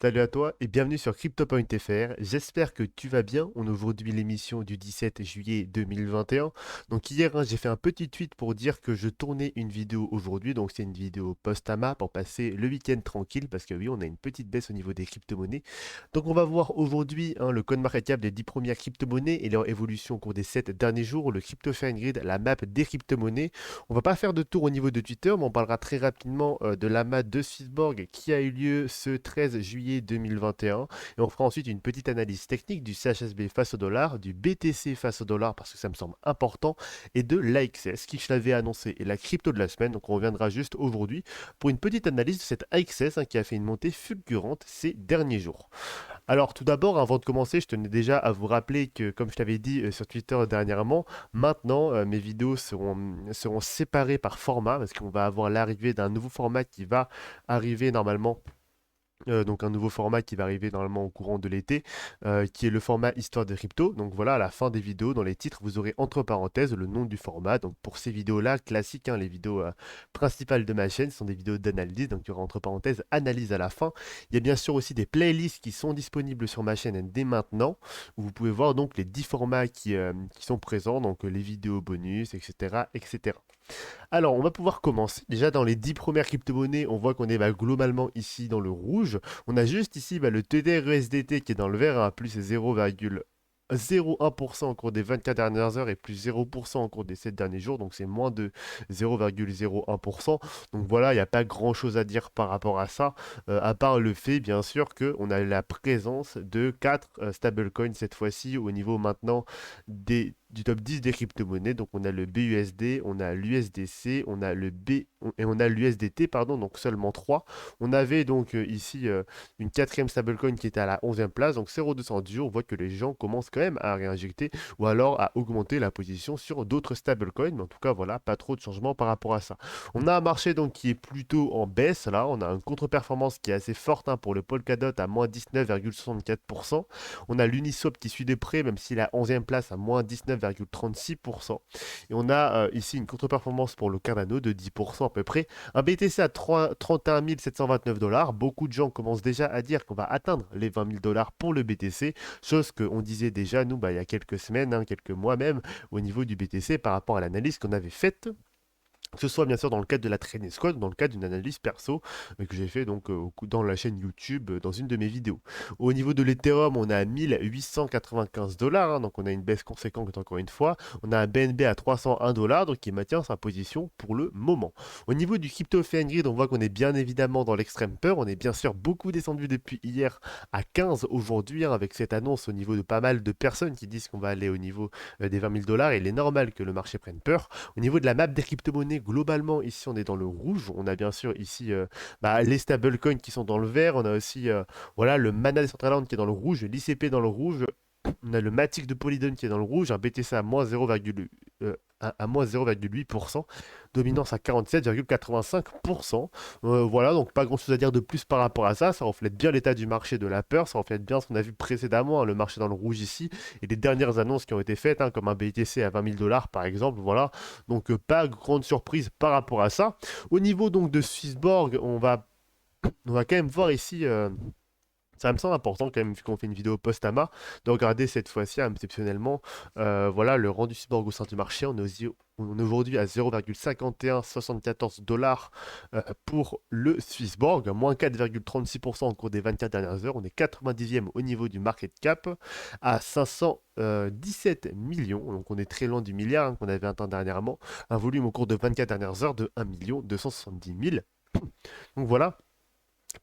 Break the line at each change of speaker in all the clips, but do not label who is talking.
Salut à toi et bienvenue sur CryptoPoint.fr. J'espère que tu vas bien. On est aujourd'hui l'émission du 17 juillet 2021. Donc hier, j'ai fait un petit tweet pour dire que je tournais une vidéo aujourd'hui. Donc c'est une vidéo post-AMA pour passer le week-end tranquille parce que oui, on a une petite baisse au niveau des crypto-monnaies. Donc on va voir aujourd'hui le CoinMarketCap des 10 premières crypto-monnaies et leur évolution au cours des 7 derniers jours, le Crypto Grid, la map des crypto-monnaies. On va pas faire de tour au niveau de Twitter, mais on parlera très rapidement de l'AMA de Swissborg qui a eu lieu ce 13 juillet 2021. Et un. Et on fera ensuite une petite analyse technique du CHSB face au dollar, du BTC face au dollar parce que ça me semble important, et de l'AXS qui je l'avais annoncé est la crypto de la semaine. Donc on reviendra juste aujourd'hui pour une petite analyse de cette AXS qui a fait une montée fulgurante ces derniers jours. Alors tout d'abord, avant de commencer, je tenais déjà à vous rappeler que, comme je t'avais dit sur Twitter dernièrement, maintenant mes vidéos seront séparées par format, parce qu'on va avoir l'arrivée d'un nouveau format qui va arriver normalement donc un nouveau format qui va arriver normalement au courant de l'été, qui est le format Histoire de crypto. Donc voilà, à la fin des vidéos, dans les titres, vous aurez entre parenthèses le nom du format. Donc pour ces vidéos-là, classiques, les vidéos principales de ma chaîne, ce sont des vidéos d'analyse. Donc il y aura entre parenthèses analyse à la fin. Il y a bien sûr aussi des playlists qui sont disponibles sur ma chaîne dès maintenant, où vous pouvez voir donc les 10 formats qui sont présents, donc les vidéos bonus, etc., etc. Alors, on va pouvoir commencer. Déjà, dans les 10 premières crypto-monnaies, on voit qu'on est globalement ici dans le rouge. On a juste ici le TDR-USDT qui est dans le vert à plus 0,01% au cours des 24 dernières heures et plus 0% au cours des 7 derniers jours. Donc, c'est moins de 0,01%. Donc, voilà, il n'y a pas grand-chose à dire par rapport à ça, à part le fait, bien sûr, qu'on a la présence de 4 stablecoins cette fois-ci au niveau maintenant du top 10 des crypto-monnaies. Donc on a le BUSD, on a l'USDC, on a le B et on a l'USDT, pardon, donc seulement 3. On avait donc ici une quatrième stablecoin qui était à la 11e place, donc 0,210. On voit que les gens commencent quand même à réinjecter ou alors à augmenter la position sur d'autres stablecoins. Mais en tout cas, voilà, pas trop de changements par rapport à ça. On a un marché donc qui est plutôt en baisse là. On a une contre-performance qui est assez forte pour le Polkadot à moins 19,64%. On a l'Uniswap qui suit de près, même s'il est à 11e place à moins 19,36%. Et on a ici une contre-performance pour le Cardano de 10% à peu près. Un BTC à 31 729 dollars. Beaucoup de gens commencent déjà à dire qu'on va atteindre les 20 000 dollars pour le BTC, chose qu'on disait déjà, nous, il y a quelques semaines, quelques mois même, au niveau du BTC par rapport à l'analyse qu'on avait faite, que ce soit bien sûr dans le cadre de la Training Squad ou dans le cadre d'une analyse perso que j'ai fait donc dans la chaîne YouTube dans une de mes vidéos. Au niveau de l'Ethereum, on a 1895 dollars, donc on a une baisse conséquente encore une fois. On a un BNB à 301 dollars, donc qui maintient sa position pour le moment. Au niveau du crypto Grid, on voit qu'on est bien évidemment dans l'extrême peur. On est bien sûr beaucoup descendu depuis hier à 15 aujourd'hui, avec cette annonce au niveau de pas mal de personnes qui disent qu'on va aller au niveau des 20 000 dollars. Il est normal que le marché prenne peur. Au niveau de la map des crypto-monnaies, globalement, ici, on est dans le rouge. On a bien sûr ici les stablecoins qui sont dans le vert. On a aussi voilà, le Mana Decentraland qui est dans le rouge, l'ICP dans le rouge. On a le Matic de Polygon qui est dans le rouge, un BTC à moins 0,8%, dominance à 47,85%. Voilà, donc pas grand chose à dire de plus par rapport à ça. Ça reflète bien l'état du marché de la peur, ça reflète bien ce qu'on a vu précédemment, le marché dans le rouge ici, et les dernières annonces qui ont été faites, comme un BTC à 20 000 dollars par exemple. Voilà, donc pas grande surprise par rapport à ça. Au niveau donc de Swissborg, on va quand même voir ici. Ça me semble important quand même, vu qu'on fait une vidéo post-AMA, de regarder cette fois-ci exceptionnellement voilà, le rendu cyborg au sein du marché. On est aujourd'hui à 0,5174 dollars pour le Swissborg, moins 4,36% au cours des 24 dernières heures. On est 90e au niveau du market cap à 517 millions. Donc on est très loin du milliard qu'on avait atteint dernièrement. Un volume au cours de 24 dernières heures de 1 270 000. Donc voilà,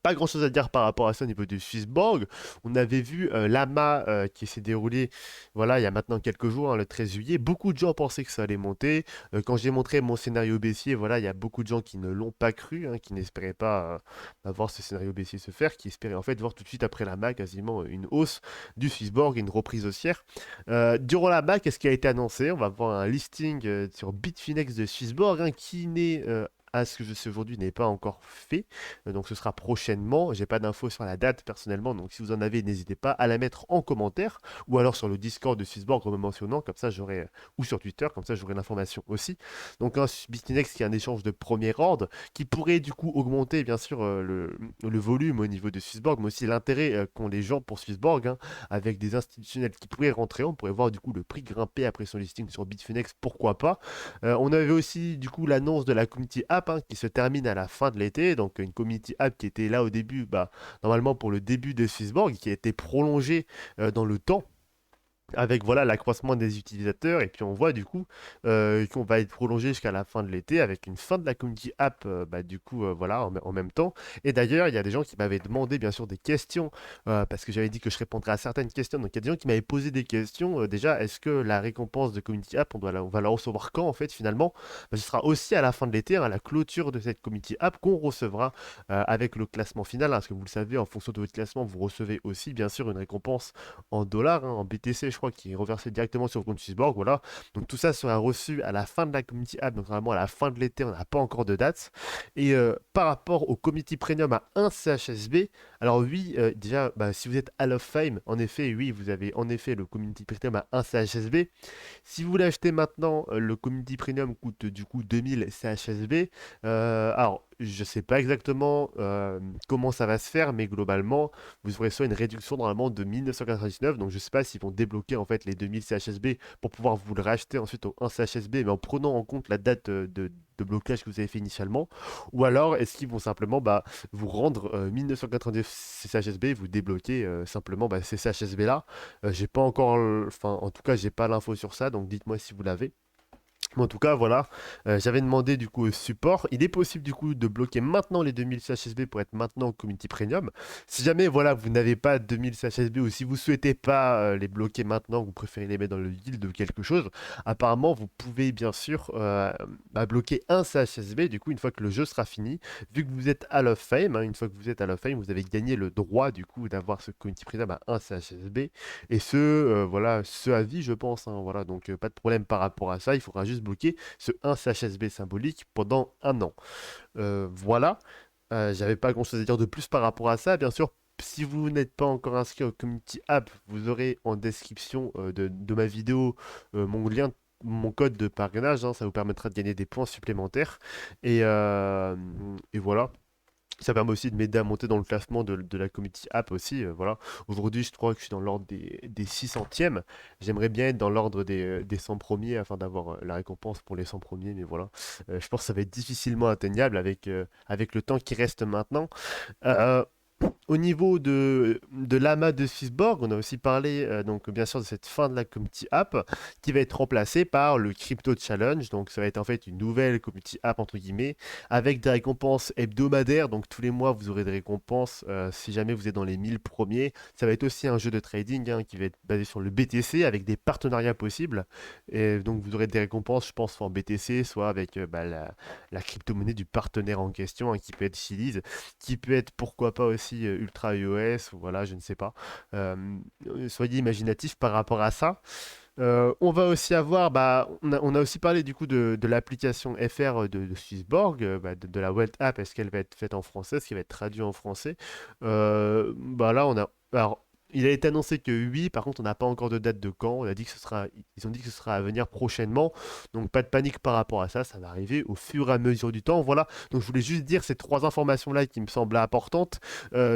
pas grand chose à dire par rapport à ça au niveau du Swissborg. On avait vu l'AMA qui s'est déroulé voilà, il y a maintenant quelques jours, le 13 juillet. Beaucoup de gens pensaient que ça allait monter. Quand j'ai montré mon scénario baissier, voilà, il y a beaucoup de gens qui ne l'ont pas cru, qui n'espéraient pas voir ce scénario baissier se faire, qui espéraient en fait voir tout de suite après l'AMA quasiment une hausse du Swissborg, une reprise haussière. Durant l'AMA, qu'est-ce qui a été annoncé? On va voir un listing sur Bitfinex de Swissborg qui n'est à ce que je sais aujourd'hui, n'est pas encore fait. Donc ce sera prochainement. J'ai pas d'infos sur la date personnellement, donc si vous en avez, n'hésitez pas à la mettre en commentaire ou alors sur le Discord de Swissborg en me mentionnant, comme ça j'aurai, ou sur Twitter, comme ça j'aurai l'information aussi. Donc un Bitfinex qui est un échange de premier ordre qui pourrait du coup augmenter bien sûr le volume au niveau de Swissborg, mais aussi l'intérêt qu'ont les gens pour Swissborg, hein, avec des institutionnels qui pourraient rentrer. On pourrait voir du coup le prix grimper après son listing sur Bitfinex, pourquoi pas. On avait aussi du coup l'annonce de la Community App, hein, qui se termine à la fin de l'été, donc une Community App qui était là au début, bah, normalement pour le début de Swissborg, qui a été prolongée dans le temps avec voilà l'accroissement des utilisateurs et puis on voit du coup qu'on va être prolongé jusqu'à la fin de l'été avec une fin de la community app bah, du coup voilà en même temps. Et d'ailleurs il y a des gens qui m'avaient demandé bien sûr des questions parce que j'avais dit que je répondrais à certaines questions, donc il y a des gens qui m'avaient posé des questions. Déjà, est-ce que la récompense de community app on va la recevoir quand en fait finalement? Bah, ce sera aussi à la fin de l'été, hein, à la clôture de cette community app qu'on recevra avec le classement final, hein, parce que vous le savez, en fonction de votre classement vous recevez aussi bien sûr une récompense en dollars, hein, en BTC, je crois, qui est reversé directement sur le compte Swissborg. Voilà. Donc tout ça sera reçu à la fin de la community app, donc normalement à la fin de l'été, on n'a pas encore de date. Et par rapport au community premium à 1 CHSB, alors oui, déjà, bah, si vous êtes Hall of Fame, en effet, oui, vous avez en effet le community premium à 1 CHSB. Si vous l'achetez maintenant, le community premium coûte du coup 2000 CHSB. Alors, je sais pas exactement comment ça va se faire, mais globalement, vous aurez soit une réduction normalement de 1999, donc je sais pas s'ils vont débloquer en fait les 2000 CHSB pour pouvoir vous le racheter ensuite au 1 CHSB, mais en prenant en compte la date de blocage que vous avez fait initialement, ou alors est-ce qu'ils vont simplement bah, vous rendre 1999 CHSB et vous débloquer simplement bah, ces CHSB là. J'ai pas encore, enfin en tout cas j'ai pas l'info sur ça, donc dites-moi si vous l'avez. Mais en tout cas, voilà, j'avais demandé du coup au support. Il est possible du coup de bloquer maintenant les 2000 CHSB pour être maintenant Community Premium. Si jamais voilà, vous n'avez pas 2000 CHSB ou si vous souhaitez pas les bloquer maintenant, vous préférez les mettre dans le yield ou quelque chose, apparemment vous pouvez bien sûr bah, bloquer un CHSB du coup une fois que le jeu sera fini. Vu que vous êtes Hall of Fame, hein, une fois que vous êtes Hall of Fame, vous avez gagné le droit du coup d'avoir ce Community Premium à un CHSB. Et ce, voilà, ce à vie je pense, hein, voilà, donc pas de problème par rapport à ça. Il faudra juste bloquer ce 1 CHSB symbolique pendant un an. Voilà, j'avais pas grand chose à dire de plus par rapport à ça. Bien sûr, si vous n'êtes pas encore inscrit au Community App, vous aurez en description de ma vidéo mon lien, mon code de parrainage, hein, ça vous permettra de gagner des points supplémentaires. Et voilà. Ça permet aussi de m'aider à monter dans le classement de la community app aussi. Voilà. Aujourd'hui, je crois que je suis dans l'ordre des 6 centièmes. J'aimerais bien être dans l'ordre des 100 premiers afin d'avoir la récompense pour les 100 premiers. Mais voilà, je pense que ça va être difficilement atteignable avec le temps qui reste maintenant. Euh, Au niveau de l'AMA de Swissborg, on a aussi parlé donc bien sûr de cette fin de la community app qui va être remplacée par le Crypto Challenge. Donc ça va être en fait une nouvelle community app entre guillemets avec des récompenses hebdomadaires. Donc tous les mois vous aurez des récompenses si jamais vous êtes dans les 1000 premiers. Ça va être aussi un jeu de trading hein, qui va être basé sur le BTC avec des partenariats possibles. Et donc vous aurez des récompenses je pense soit en BTC soit avec bah, la crypto-monnaie du partenaire en question hein, qui peut être Chiliz, qui peut être pourquoi pas aussi Ultra iOS, ou voilà, je ne sais pas. Euh, Soyez imaginatifs par rapport à ça. On va aussi avoir, bah, on a aussi parlé du coup de l'application FR de Swissborg, bah, de la Welt App, est-ce qu'elle va être faite en français, est-ce qu'elle va être traduite en français? Bah là, on a, alors, il a été annoncé que oui, par contre, on n'a pas encore de date de quand. On a dit que ce sera, ils ont dit que ce sera à venir prochainement, donc pas de panique par rapport à ça, ça va arriver au fur et à mesure du temps. Voilà, donc je voulais juste dire ces trois informations-là qui me semblaient importantes.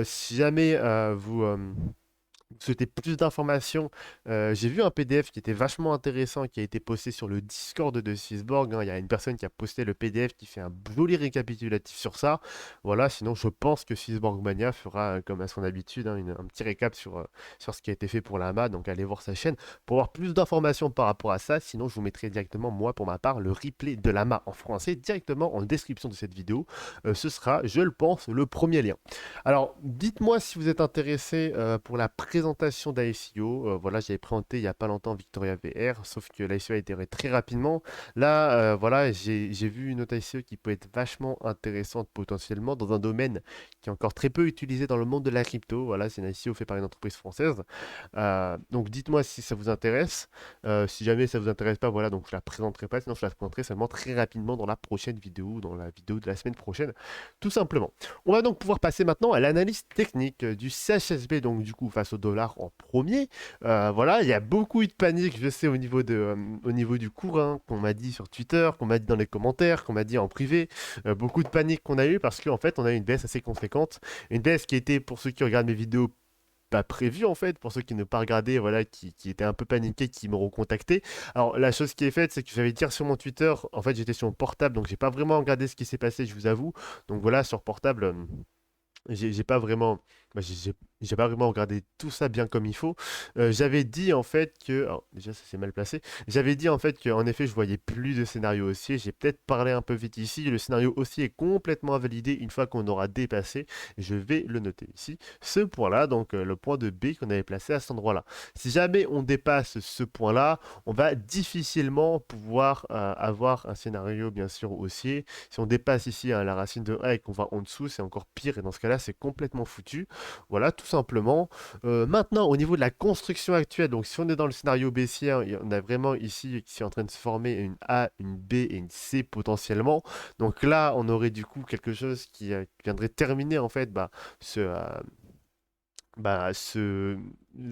Si jamais vous souhaitez plus d'informations, j'ai vu un PDF qui était vachement intéressant, qui a été posté sur le Discord de Swissborg, hein. Il y a une personne qui a posté le PDF qui fait un joli récapitulatif sur ça. Voilà, sinon je pense que Swissborg Mania fera, comme à son habitude, hein, un petit récap sur ce qui a été fait pour l'AMA. Donc allez voir sa chaîne pour avoir plus d'informations par rapport à ça. Sinon, je vous mettrai directement, moi pour ma part, le replay de l'AMA en français directement en description de cette vidéo. Ce sera, je le pense, le premier lien. Alors, dites-moi si vous êtes intéressé pour la présentation présentation d'ICO. Voilà, j'avais présenté il y a pas longtemps Victoria VR, sauf que l'ICO a été très rapidement. Là, voilà, j'ai vu une autre ICO qui peut être vachement intéressante potentiellement dans un domaine qui est encore très peu utilisé dans le monde de la crypto. Voilà, c'est une ICO faite par une entreprise française. Donc dites-moi si ça vous intéresse. Si jamais ça vous intéresse pas, voilà, donc je la présenterai pas, sinon je la présenterai seulement très rapidement dans la prochaine vidéo, dans la vidéo de la semaine prochaine, tout simplement. On va donc pouvoir passer maintenant à l'analyse technique du CHSB, donc du coup face au dollar en premier. Voilà, il y a beaucoup eu de panique, je sais, au niveau du cours, hein, qu'on m'a dit sur Twitter, qu'on m'a dit dans les commentaires, qu'on m'a dit en privé. Beaucoup de panique qu'on a eu parce qu'en fait, on a eu une baisse assez conséquente. Une baisse qui était, pour ceux qui regardent mes vidéos, pas prévu en fait, pour ceux qui ne pas regardé, voilà, qui étaient un peu paniqués, qui m'auront contacté. Alors la chose qui est faite, c'est que j'avais dire sur mon Twitter, en fait j'étais sur mon portable, donc j'ai pas vraiment regardé ce qui s'est passé, je vous avoue. Donc voilà, sur portable, j'ai pas vraiment, bah, j'ai pas vraiment regardé tout ça bien comme il faut. J'avais dit en fait que, alors, déjà ça s'est mal placé. J'avais dit en fait qu'en effet je voyais plus de scénario haussier. J'ai peut-être parlé un peu vite ici. Le scénario haussier est complètement invalidé une fois qu'on aura dépassé. Je vais le noter ici. Ce point-là, donc le point de B qu'on avait placé à cet endroit-là. Si jamais on dépasse ce point-là, on va difficilement pouvoir avoir un scénario bien sûr haussier. Si on dépasse ici la racine de A et qu'on va en dessous, c'est encore pire. Et dans ce cas-là, c'est complètement foutu. Voilà, tout simplement. Maintenant, au niveau de la construction actuelle, donc si on est dans le scénario baissier, hein, on a vraiment ici qui est en train de se former une A, une B et une C potentiellement. Donc là, on aurait du coup quelque chose qui viendrait terminer en fait ce, euh, bah, ce,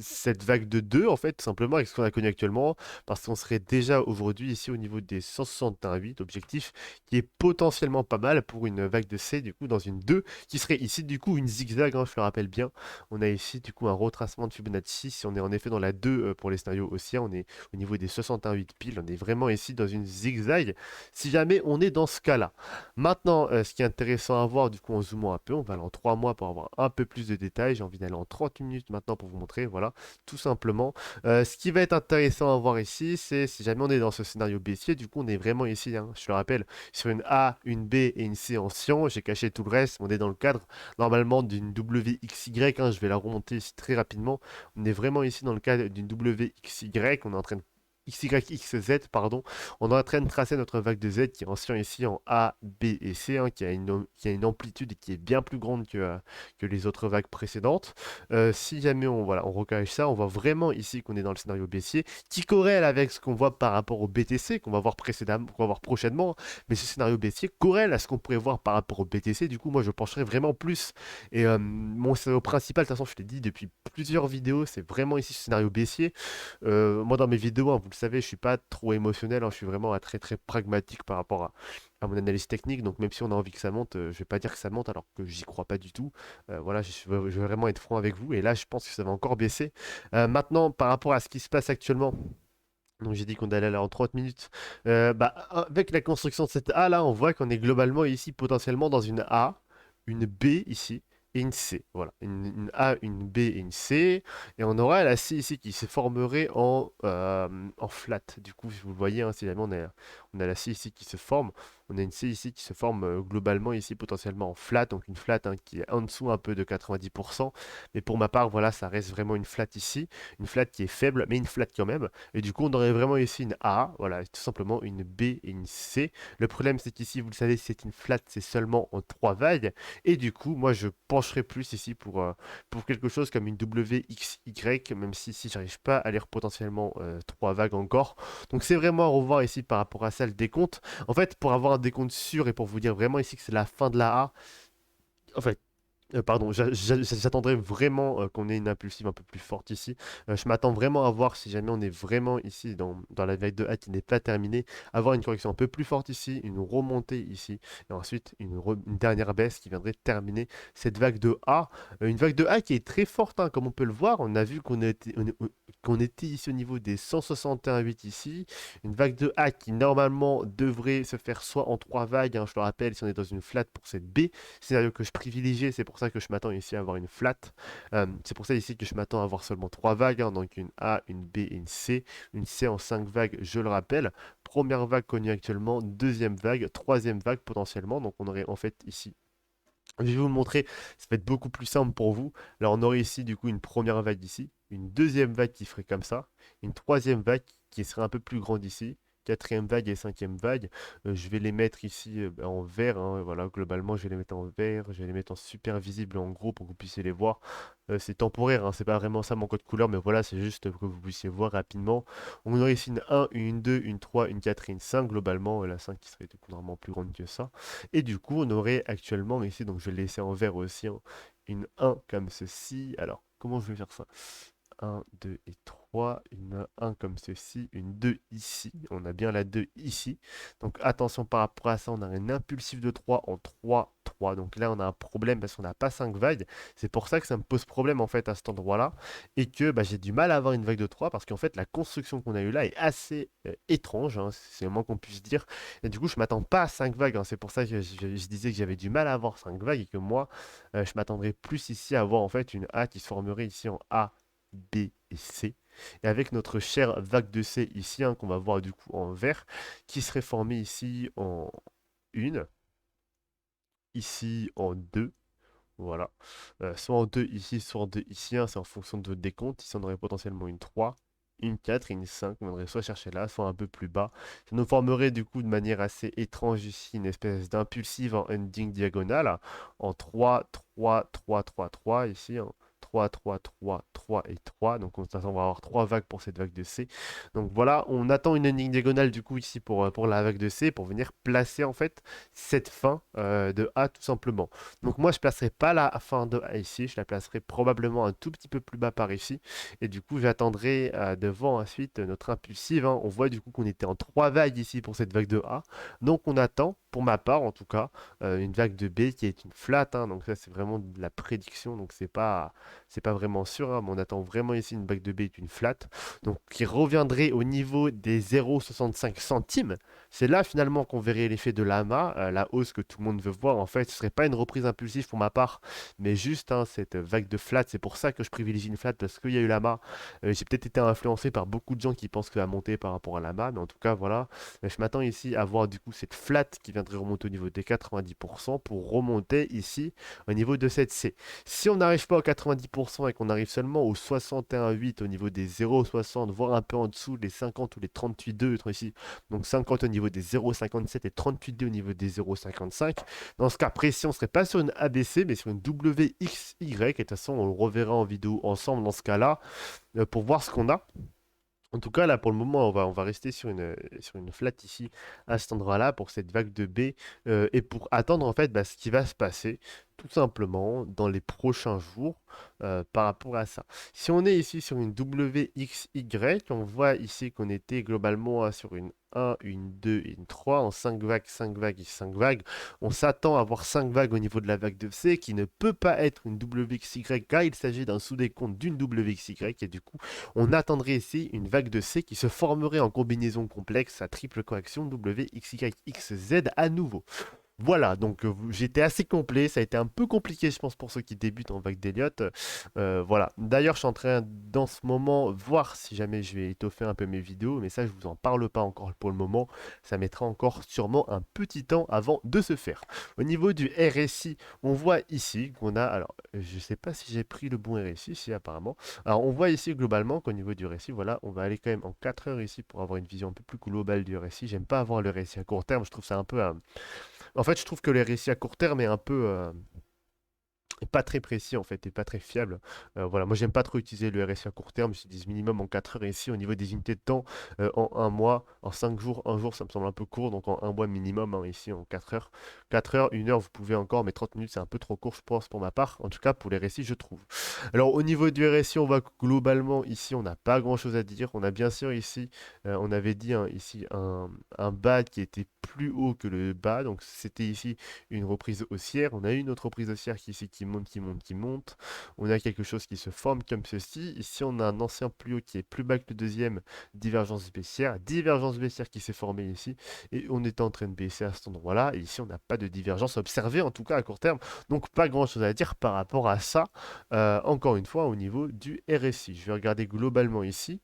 cette vague de 2 en fait, tout simplement, avec ce qu'on a connu actuellement, parce qu'on serait déjà aujourd'hui ici au niveau des 161,8 objectifs, qui est potentiellement pas mal pour une vague de C, du coup, dans une 2, qui serait ici, du coup, une zigzag, hein, je le rappelle bien. On a ici, du coup, un retracement de Fibonacci. Si on est en effet dans la 2 pour les scénarios haussiers, on est au niveau des 61,8 piles, on est vraiment ici dans une zigzag, si jamais on est dans ce cas-là. Maintenant, ce qui est intéressant à voir, du coup, en zoomant un peu, on va aller en 3 mois pour avoir un peu plus de détails. J'ai envie d'aller en 30 minutes maintenant pour vous montrer, voilà, tout simplement. Ce qui va être intéressant à voir ici, c'est si jamais on est dans ce scénario baissier, du coup, on est vraiment ici, hein, je le rappelle, sur une A, une B et une C en cyan. J'ai caché tout le reste, on est dans le cadre normalement d'une WXY, hein, je vais la remonter ici très rapidement. On est vraiment ici dans le cadre d'une WXY, on est en train de XYXZ, pardon, on est en train de tracer notre vague de Z qui est ancien ici en A, B et C, hein, qui a une amplitude qui est bien plus grande que les autres vagues précédentes. Si jamais voilà, on recalage ça, on voit vraiment ici qu'on est dans le scénario baissier, qui corrèle avec ce qu'on voit par rapport au BTC, qu'on va voir précédemment, qu'on va voir prochainement, mais ce scénario baissier corrèle à ce qu'on pourrait voir par rapport au BTC, du coup moi je pencherais vraiment plus. Et mon scénario principal, de toute façon je l'ai dit depuis plusieurs vidéos, c'est vraiment ici ce scénario baissier. Moi, dans mes vidéos, hein, vous le savez, je suis pas trop émotionnel, hein, je suis vraiment très très pragmatique par rapport à mon analyse technique. Donc, même si on a envie que ça monte, je vais pas dire que ça monte alors que j'y crois pas du tout. Voilà, je veux vraiment être franc avec vous. Et là, je pense que ça va encore baisser. Maintenant, par rapport à ce qui se passe actuellement. Donc j'ai dit qu'on allait aller en 30 minutes. Avec la construction de cette A là, on voit qu'on est globalement ici potentiellement dans une A, une B ici et une C. Voilà, une A, une B et une C. Et on aura la C ici qui se formerait en flat. Du coup, si vous le voyez, hein, si jamais on a la C ici qui se forme, on a une C ici qui se forme globalement ici potentiellement en flat. Donc une flat, hein, qui est en dessous un peu de 90%. Mais pour ma part, voilà, ça reste vraiment une flat ici. Une flat qui est faible, mais une flat quand même. Et du coup, on aurait vraiment ici une A, voilà, tout simplement une B et une C. Le problème, c'est qu'ici, vous le savez, c'est une flat, c'est seulement en 3 vagues. Et du coup, moi, je pencherais plus ici pour quelque chose comme une WXY, même si ici, j'arrive pas à lire potentiellement 3 vagues encore. Donc, c'est vraiment à revoir ici par rapport à ça, le décompte. En fait, pour avoir un décompte sûr et pour vous dire vraiment ici que c'est la fin de la A, en fait, pardon, j'attendrais vraiment qu'on ait une impulsive un peu plus forte ici. Je m'attends vraiment à voir si jamais on est vraiment ici dans la vague de A qui n'est pas terminée, avoir une correction un peu plus forte ici, une remontée ici, et ensuite une dernière baisse qui viendrait terminer cette vague de A. Une vague de A qui est très forte, hein, comme on peut le voir. On a vu qu'on était ici au niveau des 161,8 ici. Une vague de A qui normalement devrait se faire soit en 3 vagues, hein, je le rappelle, si on est dans une flat pour cette B, scénario que je privilégiais, c'est pour ça que je m'attends ici à avoir une flat. C'est pour ça ici que je m'attends à avoir seulement 3 vagues, hein, donc une A, une B et une C. Une C en 5 vagues, je le rappelle. Première vague connue actuellement, deuxième vague, troisième vague potentiellement. Donc on aurait en fait ici Je vais vous le montrer, ça va être beaucoup plus simple pour vous. Là, on aurait ici, du coup, une première vague ici, une deuxième vague qui ferait comme ça, une troisième vague qui serait un peu plus grande ici, quatrième vague et cinquième vague. Je vais les mettre ici en vert, hein, voilà, globalement, je vais les mettre en vert, je vais les mettre en super visible en gros pour que vous puissiez les voir. C'est temporaire, hein, c'est pas vraiment ça mon code couleur, mais voilà, c'est juste pour que vous puissiez voir rapidement. On aurait ici une 1, une 2, une 3, une 4 et une 5, globalement, la 5 qui serait du coup normalement plus grande que ça. Et du coup, on aurait actuellement ici, donc je vais le laisser en vert aussi, hein, une 1 comme ceci. Alors, comment je vais faire ça? Un, 2 et 3, une 1 comme ceci, une 2 ici. On a bien la 2 ici. Donc attention par rapport à ça, on a un impulsif de 3 en 3, 3. Donc là, on a un problème parce qu'on n'a pas 5 vagues. C'est pour ça que ça me pose problème en fait à cet endroit-là. Et que bah, j'ai du mal à avoir une vague de 3 parce qu'en fait, la construction qu'on a eue là est assez étrange, hein, c'est le moins qu'on puisse dire. Et du coup, je m'attends pas à 5 vagues, hein. C'est pour ça que je disais que j'avais du mal à avoir 5 vagues et que moi, je m'attendrais plus ici à avoir en fait une A qui se formerait ici en A, B et C. Et avec notre chère vague de C ici, hein, qu'on va voir du coup en vert, qui serait formée ici en une, ici en 2. Voilà. Soit en 2 ici, soit en 2 ici, hein, c'est en fonction de votre décompte. Ici, on aurait potentiellement une 3, une 4 et une 5. On viendrait soit chercher là, soit un peu plus bas. Ça nous formerait du coup de manière assez étrange ici une espèce d'impulsive en ending diagonale en 3, 3, 3, 3, 3 ici, hein. 3, 3, 3, 3 et 3. Donc on va avoir 3 vagues pour cette vague de C. Donc voilà, on attend une ending diagonale du coup ici pour la vague de C pour venir placer en fait cette fin de A tout simplement. Donc moi, je placerai pas la fin de A ici, je la placerai probablement un tout petit peu plus bas par ici. Et du coup, j'attendrai devant ensuite notre impulsive, hein. On voit du coup qu'on était en 3 vagues ici pour cette vague de A. Donc on attend, pour ma part en tout cas, une vague de B qui est une flat, hein. Donc ça, c'est vraiment de la prédiction, donc c'est pas vraiment sûr, hein, mais on attend vraiment ici une vague de B est une flat. Donc qui reviendrait au niveau des 0,65 centimes. C'est là finalement qu'on verrait l'effet de l'AMA, la hausse que tout le monde veut voir. En fait, ce serait pas une reprise impulsive pour ma part, mais juste hein, cette vague de flat. C'est pour ça que je privilégie une flat parce qu'il y a eu l'AMA. J'ai peut-être été influencé par beaucoup de gens qui pensent que ça va monter par rapport à l'AMA, mais en tout cas, voilà. Je m'attends ici à voir du coup cette flat qui viendrait remonter au niveau des 90% pour remonter ici au niveau de cette C. Si on n'arrive pas aux 90% et qu'on arrive seulement aux 61,8 au niveau des 0,60, voire un peu en dessous, les 50 ou les 38,2 ici, donc 50 au niveau des 0,57 et 38,2 au niveau des 0,55. Dans ce cas précis, on ne serait pas sur une ABC, mais sur une WXY. Et de toute façon, on le reverra en vidéo ensemble dans ce cas-là pour voir ce qu'on a. En tout cas, là, pour le moment, on va rester sur une flat ici, à cet endroit-là, pour cette vague de B, et pour attendre, en fait, bah, ce qui va se passer, tout simplement, dans les prochains jours, par rapport à ça. Si on est ici sur une WXY, on voit ici qu'on était globalement hein, sur une 1, une 2 et une 3, en 5 vagues, 5 vagues et 5 vagues. On s'attend à avoir 5 vagues au niveau de la vague de C, qui ne peut pas être une WXY, car il s'agit d'un sous-décompte d'une WXY, et du coup, on attendrait ici une vague de C qui se formerait en combinaison complexe à triple coaction WXYXZ à nouveau. Voilà, donc j'étais assez complet, ça a été un peu compliqué je pense pour ceux qui débutent en vague d'Elliott. Voilà, d'ailleurs je suis en train dans ce moment voir si jamais je vais étoffer un peu mes vidéos, mais ça je vous en parle pas encore pour le moment, ça mettra encore sûrement un petit temps avant de se faire. Au niveau du RSI, on voit ici qu'on a, alors je sais pas si j'ai pris le bon RSI, si apparemment, alors on voit ici globalement qu'au niveau du RSI, voilà, on va aller quand même en 4 heures ici pour avoir une vision un peu plus globale du RSI. J'aime pas avoir le RSI à court terme, je trouve ça un peu en fait, je trouve que les récits à court terme est un peu pas très précis en fait et pas très fiable. Voilà, moi j'aime pas trop utiliser le RSI à court terme, je dis minimum en 4 heures et ici au niveau des unités de temps en un mois, en 5 jours, un jour ça me semble un peu court, donc en un mois minimum hein, ici en 4 heures. 4 heures, 1 heure vous pouvez encore, mais 30 minutes c'est un peu trop court je pense pour ma part, en tout cas pour les récits je trouve. Alors au niveau du RSI on voit que globalement ici on n'a pas grand chose à dire, on a bien sûr ici, on avait dit hein, ici un bas qui était plus haut que le bas, donc c'était ici une reprise haussière, on a eu une autre reprise haussière qui ici qui monte, qui monte, qui monte. On a quelque chose qui se forme comme ceci. Ici, on a un ancien plus haut qui est plus bas que le deuxième, divergence baissière qui s'est formée ici. Et on était en train de baisser à cet endroit-là. Et ici, on n'a pas de divergence observée, en tout cas à court terme. Donc, pas grand-chose à dire par rapport à ça. Encore une fois, au niveau du RSI. Je vais regarder globalement ici.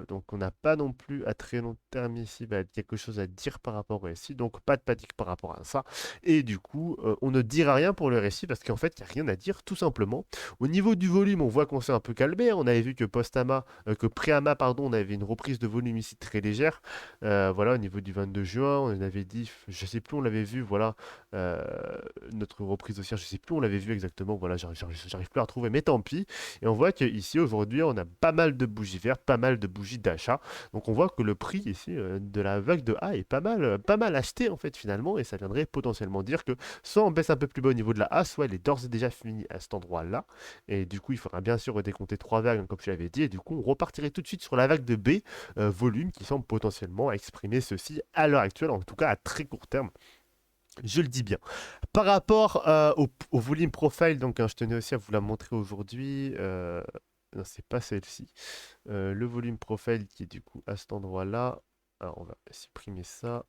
Donc on n'a pas non plus à très long terme ici quelque chose à dire par rapport au récit, donc pas de panique par rapport à ça. Et du coup, on ne dira rien pour le récit parce qu'en fait, il n'y a rien à dire tout simplement. Au niveau du volume, on voit qu'on s'est un peu calmé, hein. On avait vu que que pré-ama, pardon, on avait une reprise de volume ici très légère. Voilà, au niveau du 22 juin, on avait dit, je sais plus, on l'avait vu, voilà, euh, notre reprise haussière, je sais plus, on l'avait vu exactement, voilà, j'arrive plus à retrouver, mais tant pis. Et on voit qu'ici, aujourd'hui, on a pas mal de bougies vertes, pas mal de bougies d'achat. Donc on voit que le prix ici de la vague de A est pas mal acheté en fait finalement. Et ça viendrait potentiellement dire que soit on baisse un peu plus bas au niveau de la A, soit elle est d'ores et déjà finie à cet endroit-là. Et du coup, il faudra bien sûr décompter 3 vagues, hein, comme je l'avais dit. Et du coup, on repartirait tout de suite sur la vague de B, volume, qui semble potentiellement exprimer ceci à l'heure actuelle, en tout cas à très court terme. Je le dis bien. Par rapport au volume profile, donc hein, je tenais aussi à vous la montrer aujourd'hui. Non, c'est pas celle-ci. Le volume profile qui est du coup à cet endroit-là. Alors, on va supprimer ça.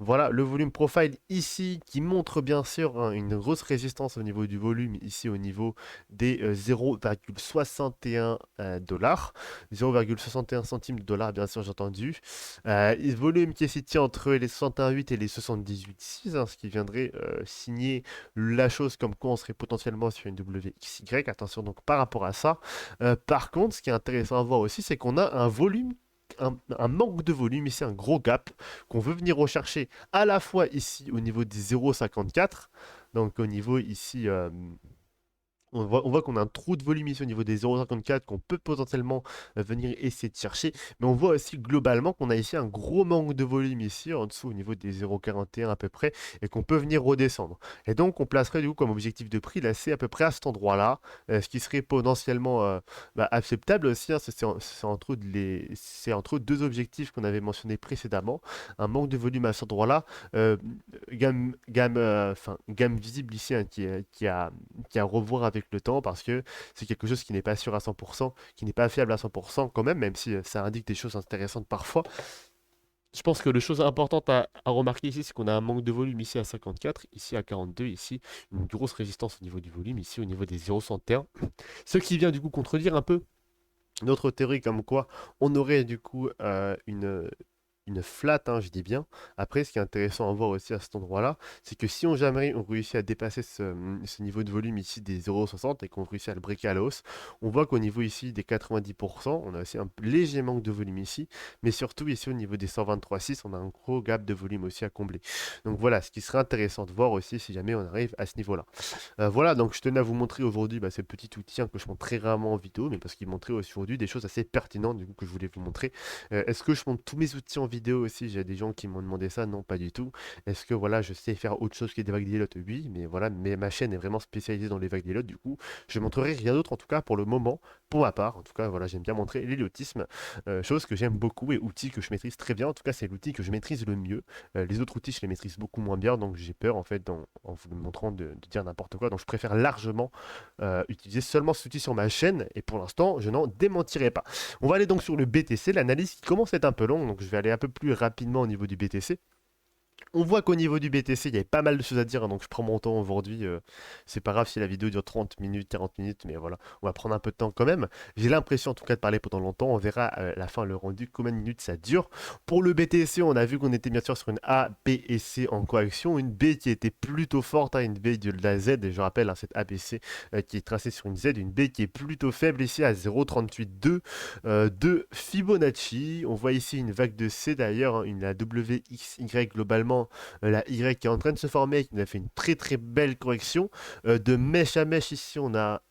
Voilà, le volume profile ici qui montre bien sûr hein, une grosse résistance au niveau du volume, ici au niveau des 0,61 dollars. 0,61 centimes de dollars, bien sûr, j'ai entendu. Volume qui est situé entre les 61,8 et les 78,6, hein, ce qui viendrait signer la chose comme quoi on serait potentiellement sur une WXY. Attention donc par rapport à ça. Par contre, ce qui est intéressant à voir aussi, c'est qu'on a un volume, un manque de volume ici, un gros gap qu'on veut venir rechercher à la fois ici au niveau des 0,54, donc au niveau ici on voit qu'on a un trou de volume ici au niveau des 0,54 qu'on peut potentiellement venir essayer de chercher. Mais on voit aussi globalement qu'on a ici un gros manque de volume ici en dessous au niveau des 0,41 à peu près et qu'on peut venir redescendre. Et donc on placerait du coup comme objectif de prix là c'est à peu près à cet endroit-là, ce qui serait potentiellement acceptable aussi, hein. C'est entre deux objectifs qu'on avait mentionnés précédemment. Un manque de volume à cet endroit-là, gamme visible ici hein, qui a à revoir avec le temps parce que c'est quelque chose qui n'est pas sûr à 100%, qui n'est pas fiable à 100% quand même, même si ça indique des choses intéressantes parfois. Je pense que la chose importante à remarquer ici, c'est qu'on a un manque de volume ici à 54, ici à 42, ici une grosse résistance au niveau du volume, ici au niveau des 0,61. Ce qui vient du coup contredire un peu notre théorie comme quoi on aurait du coup une flat, hein, je dis bien. Après, ce qui est intéressant à voir aussi à cet endroit-là, c'est que si on jamais on réussit à dépasser ce niveau de volume ici des 0,60 et qu'on réussit à le breaker à la hausse, on voit qu'au niveau ici des 90%, on a aussi un léger manque de volume ici, mais surtout ici au niveau des 123,6, on a un gros gap de volume aussi à combler. Donc voilà, ce qui serait intéressant de voir aussi si jamais on arrive à ce niveau-là. Voilà, donc je tenais à vous montrer aujourd'hui ce petit outil hein, que je montre très rarement en vidéo, mais parce qu'il montrait aussi aujourd'hui des choses assez pertinentes du coup que je voulais vous montrer. Est-ce que je montre tous mes outils en vidéo aussi? J'ai des gens qui m'ont demandé ça, non, pas du tout. Est-ce que voilà, je sais faire autre chose que des vagues d'Elliott? Oui, mais voilà, mais ma chaîne est vraiment spécialisée dans les vagues d'Elliott, du coup, je montrerai rien d'autre en tout cas pour le moment, pour ma part. En tout cas, voilà, j'aime bien montrer l'héliotisme, chose que j'aime beaucoup et outil que je maîtrise très bien. En tout cas, c'est l'outil que je maîtrise le mieux. Les autres outils, je les maîtrise beaucoup moins bien, donc j'ai peur en fait en vous le montrant de dire n'importe quoi. Donc je préfère largement utiliser seulement cet outil sur ma chaîne et pour l'instant, je n'en démentirai pas. On va aller donc sur le BTC, l'analyse qui commence à être un peu longue, donc je vais aller un peu plus rapidement au niveau du BTC. On voit qu'au niveau du BTC, il y avait pas mal de choses à dire, hein, donc je prends mon temps aujourd'hui. C'est pas grave si la vidéo dure 30 minutes, 40 minutes, mais voilà, on va prendre un peu de temps quand même. J'ai l'impression en tout cas de parler pendant longtemps. On verra à la fin le rendu, combien de minutes ça dure. Pour le BTC, on a vu qu'on était bien sûr sur une A, B et C en correction. Une B qui était plutôt forte, hein, une B de la Z, et je rappelle hein, cette ABC qui est tracée sur une Z, une B qui est plutôt faible ici à 0,382 de Fibonacci. On voit ici une vague de C d'ailleurs, hein, la WXY globalement la Y qui est en train de se former, qui nous a fait une très très belle correction. De mèche à mèche ici, on a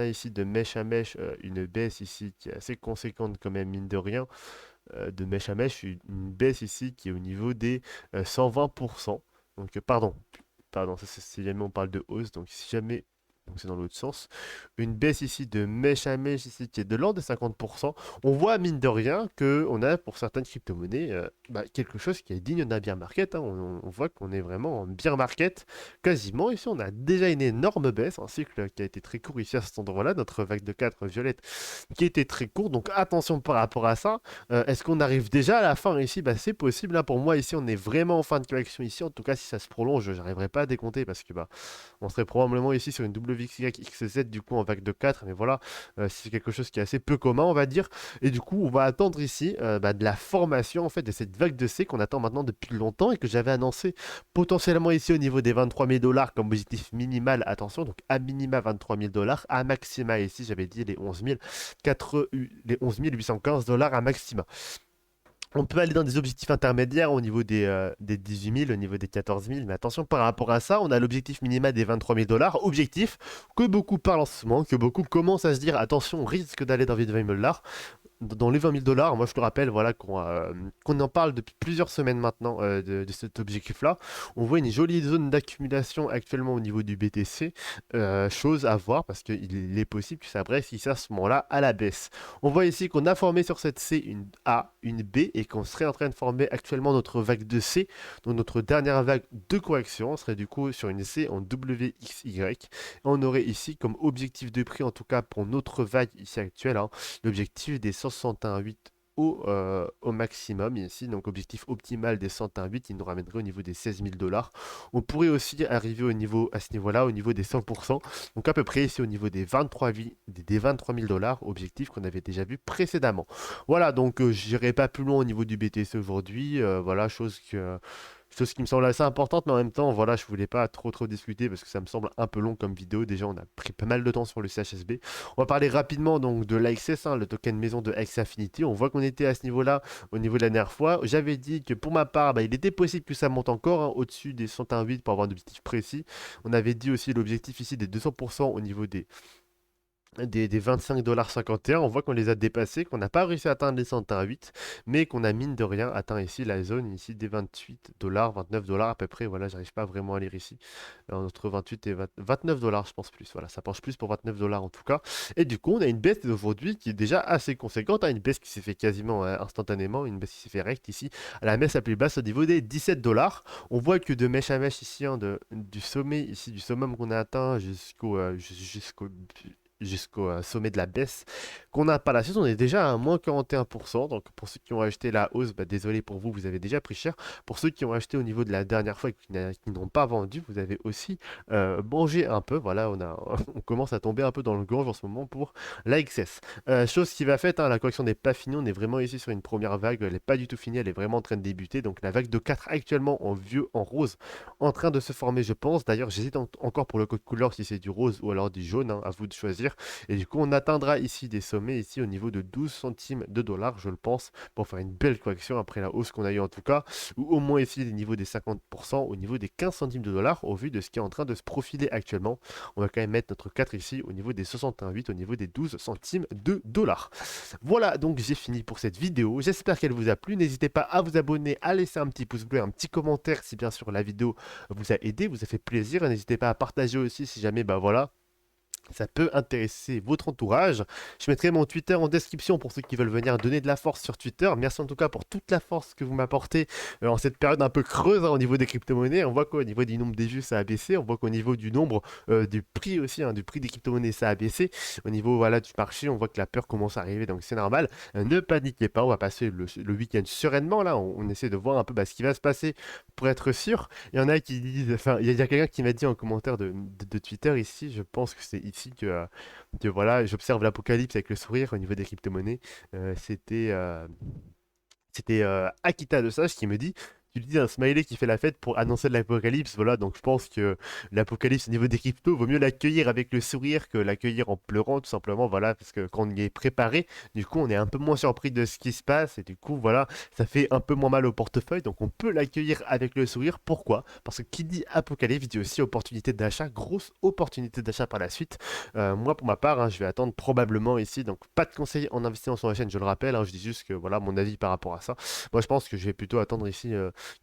ici de mèche à mèche une baisse ici qui est assez conséquente quand même, mine de rien. De mèche à mèche, une baisse ici qui est au niveau des 120%. Donc pardon, ça c'est si jamais on parle de hausse, donc si jamais donc c'est dans l'autre sens. Une baisse ici de mèche à mèche ici qui est de l'ordre de 50%. On voit mine de rien qu'on a pour certaines crypto-monnaies quelque chose qui est digne d'un bear market, hein. On voit qu'on est vraiment en bear market quasiment. Ici on a déjà une énorme baisse, un cycle qui a été très court ici à cet endroit-là, notre vague de 4 violette qui était très court. Donc attention par rapport à ça. Est-ce qu'on arrive déjà à la fin ici? C'est possible. Là, pour moi ici on est vraiment en fin de correction ici. En tout cas si ça se prolonge, j'arriverai pas à décompter parce que on serait probablement ici sur une WXY XZ du coup en vague de 4, mais voilà, c'est quelque chose qui est assez peu commun, on va dire. Et du coup, on va attendre ici de la formation en fait de cette vague de C qu'on attend maintenant depuis longtemps et que j'avais annoncé potentiellement ici au niveau des 23 000 dollars comme objectif minimal. Attention, donc à minima 23 000 dollars, à maxima ici, j'avais dit les 11 815 dollars à maxima. On peut aller dans des objectifs intermédiaires au niveau des 18 000, au niveau des 14 000, mais attention par rapport à ça, on a l'objectif minimal des 23 000 dollars, objectif que beaucoup parlent en ce moment, que beaucoup commencent à se dire attention, on risque d'aller dans les 20 000 dollars. Dans les 20 000 dollars, moi je te rappelle voilà, qu'on en parle depuis plusieurs semaines maintenant de cet objectif-là. On voit une jolie zone d'accumulation actuellement au niveau du BTC, chose à voir parce qu'il est possible que ça bresse ici à ce moment-là à la baisse. On voit ici qu'on a formé sur cette C une A, une B et qu'on serait en train de former actuellement notre vague de C, donc notre dernière vague de correction. On serait du coup sur une C en WXY. Et on aurait ici comme objectif de prix, en tout cas pour notre vague ici actuelle, hein, l'objectif des 161,8 au maximum ici, donc objectif optimal des 101,8, il nous ramènerait au niveau des 16 000 dollars. On pourrait aussi arriver au niveau, à ce niveau-là, au niveau des 100%, donc à peu près ici au niveau des 23 000 dollars, objectif qu'on avait déjà vu précédemment. Voilà, donc j'irai pas plus loin au niveau du BTC aujourd'hui, voilà, chose qui me semble assez importante, mais en même temps, voilà, je voulais pas trop discuter parce que ça me semble un peu long comme vidéo. Déjà, on a pris pas mal de temps sur le CHSB. On va parler rapidement donc de l'AXS, hein, le token maison de X Infinity. On voit qu'on était à ce niveau-là, au niveau de la dernière fois. J'avais dit que pour ma part, bah, il était possible que ça monte encore hein, au-dessus des 101,8 pour avoir un objectif précis. On avait dit aussi l'objectif ici des 200% au niveau des 25,51$, on voit qu'on les a dépassés, qu'on n'a pas réussi à atteindre les 108, mais qu'on a mine de rien atteint ici la zone ici des 28$, 29$ à peu près. Voilà, j'arrive pas vraiment à lire ici. Entre 28 et 29$, je pense plus. Voilà, ça penche plus pour 29$ en tout cas. Et du coup, on a une baisse d'aujourd'hui qui est déjà assez conséquente, hein, une baisse qui s'est fait quasiment instantanément, une baisse qui s'est fait recte ici, à la mèche la plus basse au niveau des 17$. On voit que de mèche à mèche ici, hein, du sommet ici, du summum qu'on a atteint jusqu'au sommet de la baisse qu'on a par la suite, on est déjà à moins 41%. Donc pour ceux qui ont acheté la hausse, bah, désolé pour vous, vous avez déjà pris cher. Pour ceux qui ont acheté au niveau de la dernière fois et qui n'ont pas vendu, vous avez aussi mangé un peu. Voilà, on commence à tomber un peu dans le gorge en ce moment pour la XS. Chose qui va faite, hein, la correction n'est pas finie, on est vraiment ici sur une première vague, elle n'est pas du tout finie, elle est vraiment en train de débuter. Donc la vague de 4 actuellement en vieux, en rose, en train de se former je pense. D'ailleurs j'hésite encore pour le code couleur si c'est du rose ou alors du jaune, hein, à vous de choisir. Et du coup, on atteindra ici des sommets ici au niveau de 12 centimes de dollars, je le pense, pour faire une belle correction après la hausse qu'on a eu en tout cas, ou au moins ici des niveaux des 50%, au niveau des 15 centimes de dollars, au vu de ce qui est en train de se profiler actuellement. On va quand même mettre notre 4 ici au niveau des 61,8, au niveau des 12 centimes de dollars. Voilà, donc j'ai fini pour cette vidéo. J'espère qu'elle vous a plu. N'hésitez pas à vous abonner, à laisser un petit pouce bleu, un petit commentaire si bien sûr la vidéo vous a aidé, vous a fait plaisir. N'hésitez pas à partager aussi si jamais, bah voilà, ça peut intéresser votre entourage. Je mettrai mon Twitter en description pour ceux qui veulent venir donner de la force sur Twitter. Merci en tout cas pour toute la force que vous m'apportez en cette période un peu creuse hein, au niveau des crypto-monnaies. On voit qu'au niveau du nombre des vues, ça a baissé. On voit qu'au niveau du nombre du prix aussi, hein, du prix des crypto-monnaies, ça a baissé. Au niveau voilà, du marché, on voit que la peur commence à arriver, donc c'est normal. Ne paniquez pas, on va passer le week-end sereinement. Là, on essaie de voir un peu bah, ce qui va se passer pour être sûr. Il y en a qui disent, enfin, il y a quelqu'un qui m'a dit en commentaire de Twitter ici, je pense que c'est ici que voilà, j'observe l'apocalypse avec le sourire au niveau des crypto-monnaies. C'était Akita de Sage qui me dit tu lui dis un smiley qui fait la fête pour annoncer l'apocalypse, voilà, donc je pense que l'apocalypse au niveau des cryptos, vaut mieux l'accueillir avec le sourire que l'accueillir en pleurant, tout simplement, voilà, parce que quand on y est préparé, du coup, on est un peu moins surpris de ce qui se passe, et du coup, voilà, ça fait un peu moins mal au portefeuille, donc on peut l'accueillir avec le sourire. Pourquoi? Parce que qui dit apocalypse dit aussi opportunité d'achat, grosse opportunité d'achat par la suite. Moi, pour ma part, hein, je vais attendre probablement ici, donc pas de conseil en investissement sur la chaîne, je le rappelle, hein, je dis juste que voilà mon avis par rapport à ça. Moi, je pense que je vais plutôt attendre ici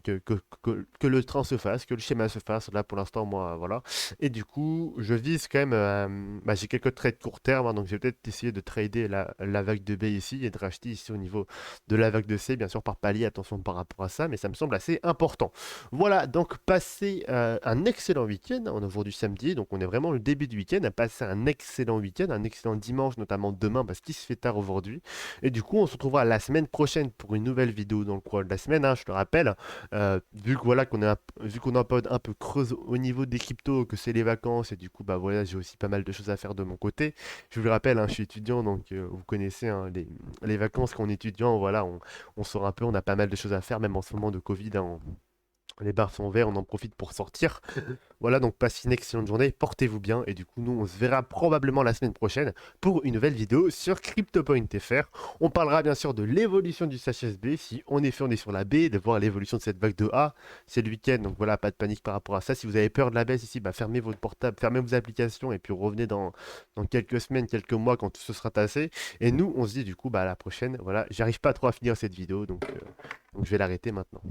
que le train se fasse, que le schéma se fasse. Là, pour l'instant, moi, voilà. Et du coup, je vise quand même. Bah, j'ai quelques trades court terme, hein, donc je vais peut-être essayer de trader la vague de B ici et de racheter ici au niveau de la vague de C, bien sûr, par palier. Attention par rapport à ça, mais ça me semble assez important. Voilà, donc passez un excellent week-end. On est aujourd'hui samedi, donc on est vraiment le début du week-end. Passez un excellent week-end, un excellent dimanche, notamment demain, parce qu'il se fait tard aujourd'hui. Et du coup, on se retrouvera la semaine prochaine pour une nouvelle vidéo dans le coin de la semaine, hein, je te rappelle. Vu que voilà vu qu'on est en période un peu creuse au niveau des cryptos, que c'est les vacances et du coup bah voilà j'ai aussi pas mal de choses à faire de mon côté. Je vous le rappelle, hein, je suis étudiant donc vous connaissez hein, les vacances quand on est étudiant, voilà on sort un peu, on a pas mal de choses à faire même en ce moment de Covid, hein, les bars sont verts, on en profite pour sortir. Voilà, donc passez une excellente journée, portez-vous bien, et du coup, nous, on se verra probablement la semaine prochaine pour une nouvelle vidéo sur CryptoPoint.fr. On parlera bien sûr de l'évolution du CHSB, si en effet on est sur la B, de voir l'évolution de cette vague de A. C'est le week-end, donc voilà, pas de panique par rapport à ça. Si vous avez peur de la baisse ici, bah, fermez votre portable, fermez vos applications, et puis revenez dans quelques semaines, quelques mois, quand tout ce sera tassé. Et nous, on se dit du coup, bah, à la prochaine. Voilà, j'arrive pas trop à finir cette vidéo, donc je vais l'arrêter maintenant.